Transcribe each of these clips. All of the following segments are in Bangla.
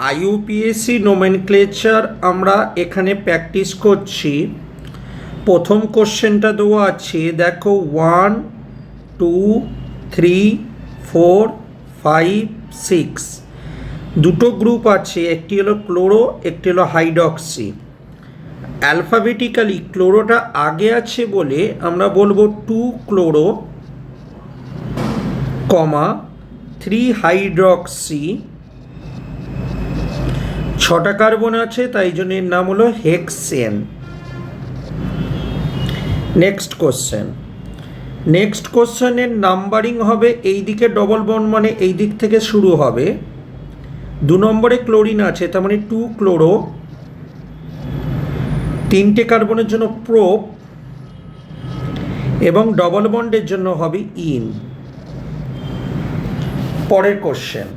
আইইউপিএসসি নোমেনক্লেচার আমরা এখানে প্র্যাকটিস করছি। প্রথম কোশ্চেনটা দেওয়া আছে, দেখো 1 2 3 4 5 6 দুটো গ্রুপ আছে, একটি হলো ক্লোরো, একটি হলো হাইড্রক্সি। অ্যালফাবেটিক্যালি ক্লোরোটা আগে আছে বলে আমরা বলবো 2 ক্লোরো, 3 হাইড্রক্সি। 6টা কার্বন আছে, তাই জন্য এর নাম হলো হেক্সেন। নেক্সট কোশ্চেনের নাম্বারিং হবে এই দিকে ডবল বন্ড, মানে এই দিক থেকে শুরু হবে। 2 নম্বরে ক্লোরিন আছে, তার মানে 2 ক্লোরো। 3টে কার্বনের জন্য প্রোপ এবং ডবল বন্ডের জন্য হবে ইন। পরের কোশ্চেন,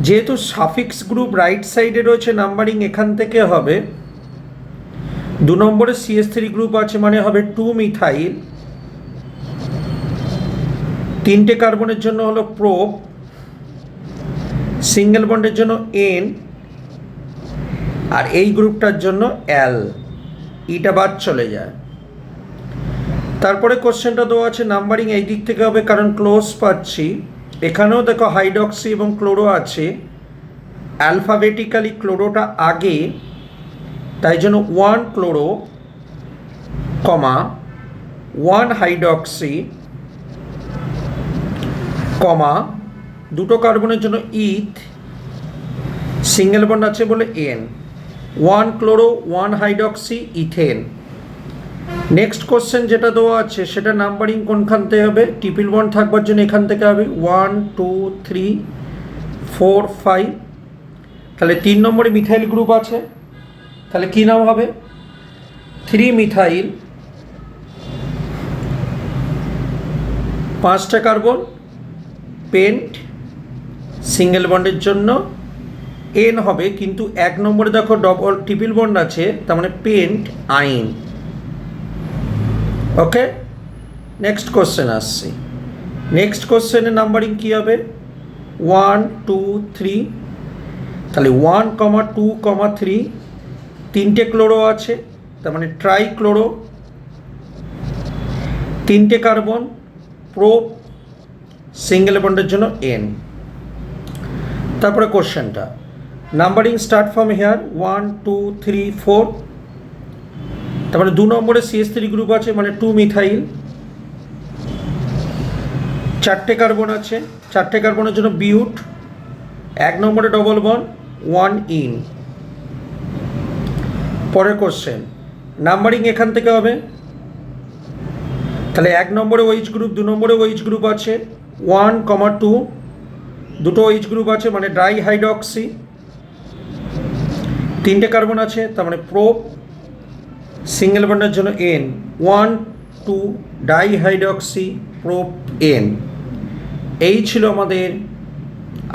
যেহেতু সাফিক্স গ্রুপ রাইট সাইডে রয়েছে, নাম্বারিং এখান থেকে হবে। 2 নম্বরে CH3 গ্রুপ আছে, মানে হবে 2 মিথাইল। 3টে কার্বনের জন্য হলো প্রোপ, সিঙ্গেল বন্ডের জন্য এন, আর এই গ্রুপটার জন্য এল। ইটা বাদ চলে যায়। তারপরে কোশ্চেনটা দেওয়া আছে, নাম্বারিং এই দিক থেকে হবে কারণ ক্লোজ পাচ্ছি। এখানেও দেখো হাইড্রক্সি এবং ক্লোরো আছে, অ্যালফাবেটিক্যালি ক্লোরোটা আগে, তাই জন্য 1 ক্লোরো, 1 হাইড্রক্সি, দুটো কার্বনের জন্য ইথ, সিঙ্গেল বন্ড আছে বলে এন। 1 chloro, 1 hydroxy, ethane. Next question যেটা দেওয়া আছে সেটা নাম্বারিং কোনখান থেকে হবে, ট্রিপল বন্ড থাকবার জন্য এখান থেকে হবে 1 2 3 4 5। তাহলে 3 নম্বরে মিথাইল গ্রুপ আছে, তাহলে কী নাম হবে, 3 মিথাইল। 5টা কার্বন, পেন্ট, সিঙ্গেল বন্ডের জন্য এন হবে, কিন্তু 1 নম্বরে দেখো ট্রিপল বন্ড আছে, তার মানে পেন্ট আইন। ওকে, নেক্সট কোশ্চেন আসছি। নেক্সট কোশ্চেনের নাম্বারিং কী হবে, 1 2 3। তাহলে 1 2 3, 3টে ক্লোরো আছে, তার মানে ট্রাই ক্লোরো। 3টে কার্বন, প্রোপ, সিঙ্গেল বন্ডের জন্য এন। তারপরে কোশ্চেনটা নাম্বারিং স্টার্ট ফ্রম হেয়ার 1 2 3 4। তারপরে 2 নম্বরে CH3 গ্রুপ আছে, মানে 2 মিথাইল। 4টে কার্বন আছে, 4টে কার্বনের জন্য বিউট। 1 নম্বরে ডবল বন্ড, 1 ইন। পরের কোশ্চেন নাম্বারিং এখান থেকে হবে, তাহলে 1 নম্বরে OH গ্রুপ, 2 নম্বরে OH গ্রুপ আছে, 1 2, দুটো OH গ্রুপ আছে, মানে ডাই হাইড্রক্সি। 3টে কার্বন আছে, তার মানে প্রোপ, সিঙ্গেল বন্ডের জন্য N. 1 2 die hydroxy, prop, N. এই ছিল আমাদের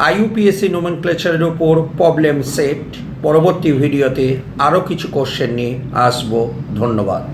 আইইউপিএসসি নোমেনক্লেচারের ওপর প্রবলেম সেট। পরবর্তী ভিডিওতে আরও কিছু কোশ্চেন নিয়ে আসবো। ধন্যবাদ।